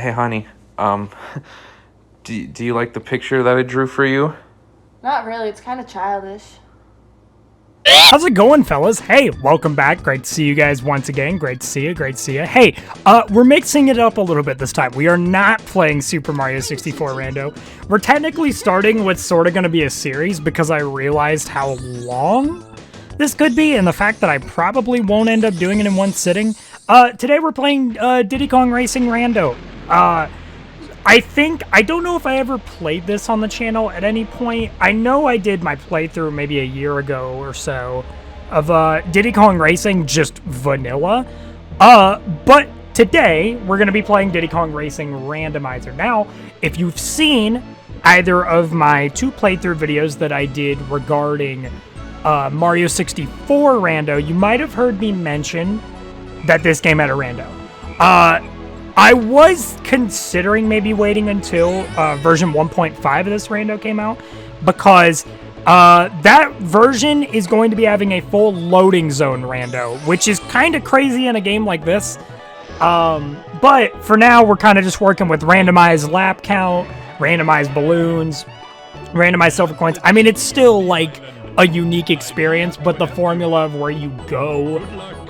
Hey, honey, um, do you like the picture that I drew for you? Not really, it's kind of childish. How's it going, fellas? Hey, welcome back. Great to see you guys once again. Great to see you. Great to see you. Hey, we're mixing it up a little bit this time. We are not playing Super Mario 64 Rando. We're technically starting what's sort of going to be a series because I realized how long this could be and the fact that I probably won't end up doing it in one sitting. Today we're playing Diddy Kong Racing Rando. I don't know if I ever played this on the channel at any point. I know I did my playthrough maybe a year ago or so of Diddy Kong Racing, just vanilla. But today we're going to be playing Diddy Kong Racing Randomizer. Now, if you've seen either of my two playthrough videos that I did regarding Mario 64 Rando, you might have heard me mention that this game had a rando. I was considering maybe waiting until version 1.5 of this rando came out, because that version is going to be having a full loading zone rando, which is kind of crazy in a game like this. But for now, we're kind of just working with randomized lap count, randomized balloons, randomized silver coins. I mean, it's still like a unique experience, but the formula of where you go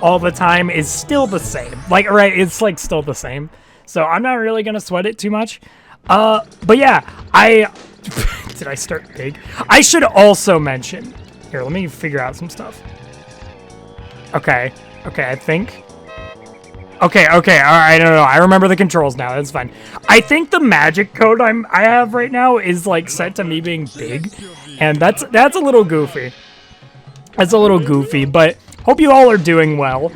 all the time is still the same. Like, right, it's like still the same. So I'm not really gonna sweat it too much. But yeah, did I start big? I should also mention, here, let me figure out some stuff. Okay, I think. Okay, all right, no, I remember the controls now, that's fine. I think the magic code I have right now is like set to me being big, and that's a little goofy. That's a little goofy, but hope you all are doing well.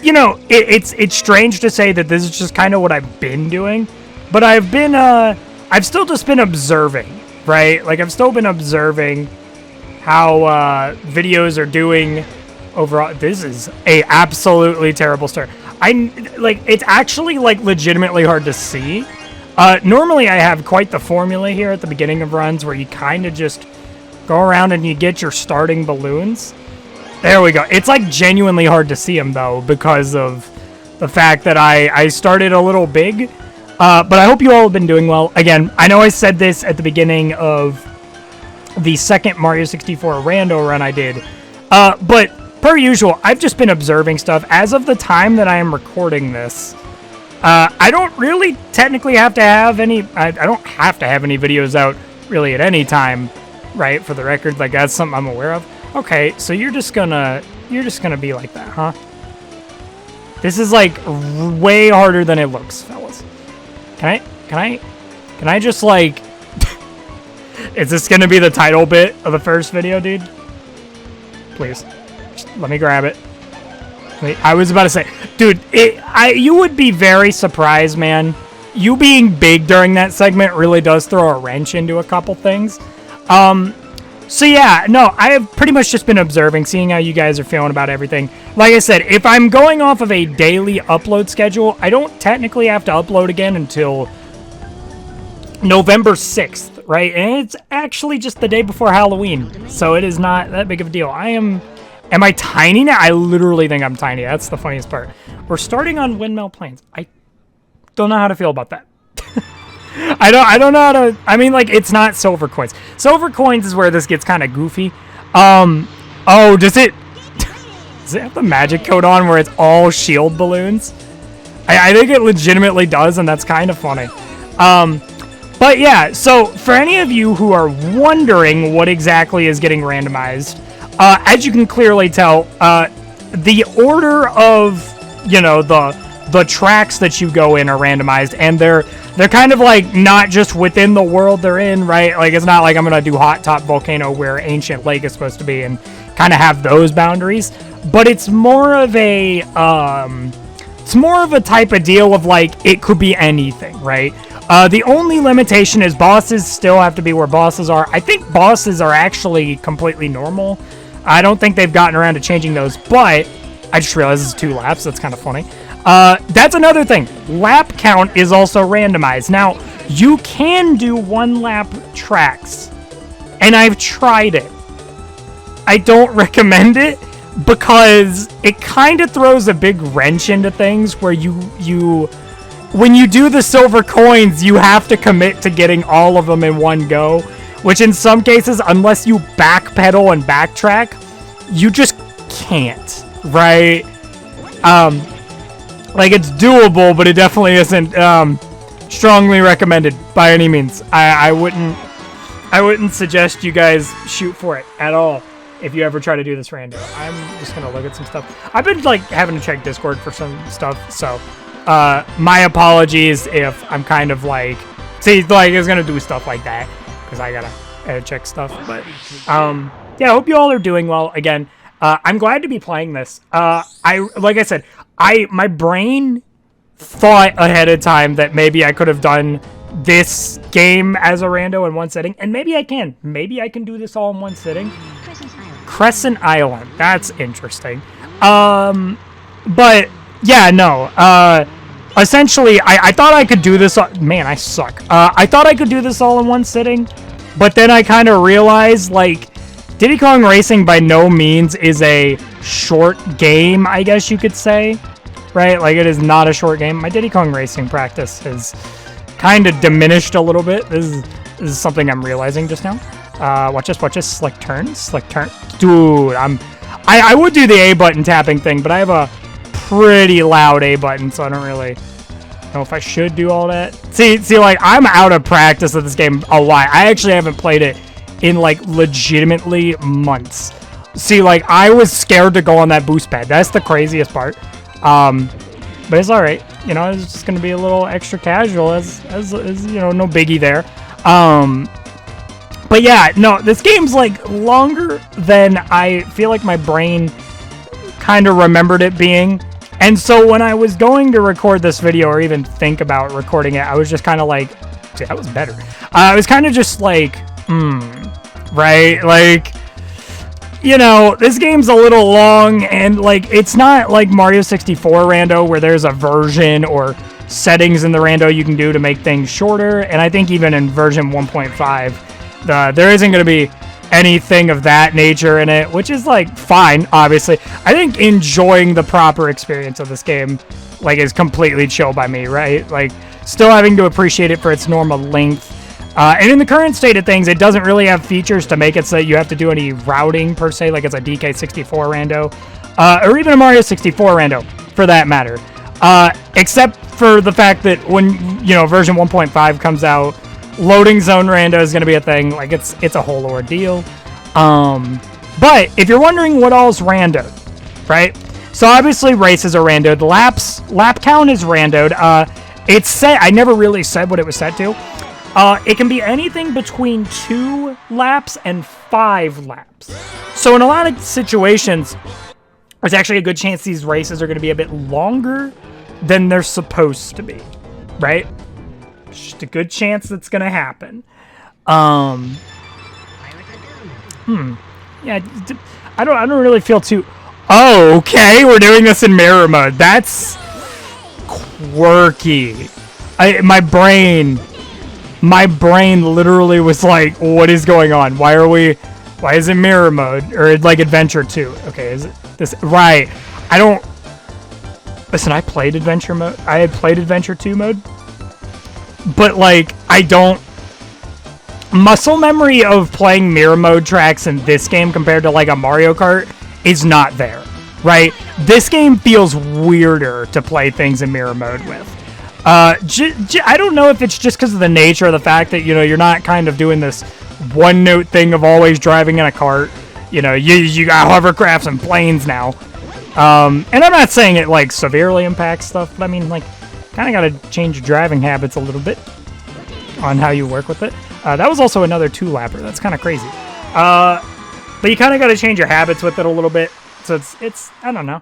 You know, it's strange to say that this is just kind of what I've been doing, but I've still just been observing, right? Like, I've still been observing how videos are doing overall. This is a absolutely terrible start. It's actually like legitimately hard to see. Normally I have quite the formula here at the beginning of runs where you kind of just go around and you get your starting balloons. There we go. It's like genuinely hard to see them though, because of the fact that I started a little big. But I hope you all have been doing well. Again, I know I said this at the beginning of the second Mario 64 Rando run I did. But per usual, I've just been observing stuff. As of the time that I am recording this, I don't really technically have to have any, I don't have to have any videos out really at any time, right? For the record, like, that's something I'm aware of. Okay, so you're just gonna be like that, huh? This is like way harder than it looks, fellas. Can I just like, is this gonna be the title bit of the first video, dude? Please, just let me grab it. Wait, I was about to say, dude, you would be very surprised, man. You being big during that segment really does throw a wrench into a couple things. So yeah, no, I have pretty much just been observing, seeing how you guys are feeling about everything. Like I said, if I'm going off of a daily upload schedule, I don't technically have to upload again until November 6th, right? And it's actually just the day before Halloween, so it is not that big of a deal. Am I tiny now? I literally think I'm tiny. That's the funniest part. We're starting on Windmill Plains. I don't know how to feel about that. I don't know how to, I mean, like, it's not silver coins. Silver coins is where this gets kind of goofy. Oh, does it have the magic code on where it's all shield balloons? I think it legitimately does, and that's kind of funny. But yeah, so for any of you who are wondering what exactly is getting randomized, as you can clearly tell, the order of, you know, the tracks that you go in are randomized, and they're kind of like not just within the world they're in, right? Like, it's not like I'm gonna do Hot Top Volcano where Ancient Lake is supposed to be and kind of have those boundaries, but it's more of a type of deal of like, it could be anything, right? The only limitation is bosses still have to be where bosses are. I think bosses are actually completely normal. I don't think they've gotten around to changing those, but I just realized it's 2 laps. That's kind of funny. That's another thing. Lap count is also randomized. Now, you can do 1 lap tracks, and I've tried it. I don't recommend it because it kind of throws a big wrench into things where you when you do the silver coins, you have to commit to getting all of them in one go, which in some cases, unless you backpedal and backtrack, you just can't, right? Like, it's doable, but it definitely isn't strongly recommended by any means. I wouldn't suggest you guys shoot for it at all if you ever try to do this rando. I'm just gonna look at some stuff. I've been like having to check Discord for some stuff, so my apologies if I'm kind of like, see, like, it's gonna do stuff like that because I gotta check stuff. But yeah, I hope you all are doing well. Again, I'm glad to be playing this. Like I said, my brain thought ahead of time that maybe I could have done this game as a rando in one sitting, and maybe I can. Maybe I can do this all in one sitting. Crescent Island. That's interesting. But yeah, no. Essentially, I thought I could do this. Man, I suck. I thought I could do this all in one sitting, but then I kind of realized, like, Diddy Kong Racing by no means is a short game, I guess you could say, right? Like, it is not a short game. My Diddy Kong Racing practice has kind of diminished a little bit. This is something I'm realizing just now. Watch this, slick turn. Dude, I would do the A button tapping thing, but I have a pretty loud A button, so I don't really know if I should do all that. See, like, I'm out of practice of this game a lot. I actually haven't played it in, like, legitimately months. See, like, I was scared to go on that boost pad. That's the craziest part. But it's all right. You know, it's just gonna be a little extra casual, as you know, no biggie there. But yeah, no, this game's like longer than I feel like my brain kind of remembered it being. And so when I was going to record this video or even think about recording it, I was just kind of like, see, that was better. I was kind of just like, right? Like, you know, this game's a little long, and like, it's not like Mario 64 Rando where there's a version or settings in the Rando you can do to make things shorter. And I think even in version 1.5, there isn't going to be anything of that nature in it, which is like fine, obviously. I think enjoying the proper experience of this game, like, is completely chill by me, right? Like, still having to appreciate it for its normal length. And in the current state of things, it doesn't really have features to make it so that you have to do any routing per se, like it's a DK64 Rando, or even a Mario 64 Rando, for that matter. Except for the fact that when, you know, version 1.5 comes out, loading zone rando is going to be a thing. Like, it's a whole ordeal. But if you're wondering what all's randoed, right? So obviously races are randoed. Lap count is randoed. It's set. I never really said what it was set to. It can be anything between 2 laps and 5 laps. So in a lot of situations, there's actually a good chance these races are going to be a bit longer than they're supposed to be, right? Just a good chance that's gonna happen. Yeah, I don't really feel too. Oh, okay, we're doing this in mirror mode. That's quirky. My brain literally was like, what is going on? Why is it mirror mode or like adventure 2? Okay, is it this right? I don't listen. I played adventure mode. I had played adventure 2 mode. But, like, I don't... Muscle memory of playing mirror mode tracks in this game compared to, like, a Mario Kart is not there, right? This game feels weirder to play things in mirror mode with. I don't know if it's just because of the nature of the fact that, you know, you're not kind of doing this one-note thing of always driving in a cart. You know, you got hovercrafts and planes now. And I'm not saying it, like, severely impacts stuff, but I mean, like, kind of got to change your driving habits a little bit on how you work with it. That was also another 2-lapper. That's kind of crazy. But you kind of got to change your habits with it a little bit. So it's I don't know.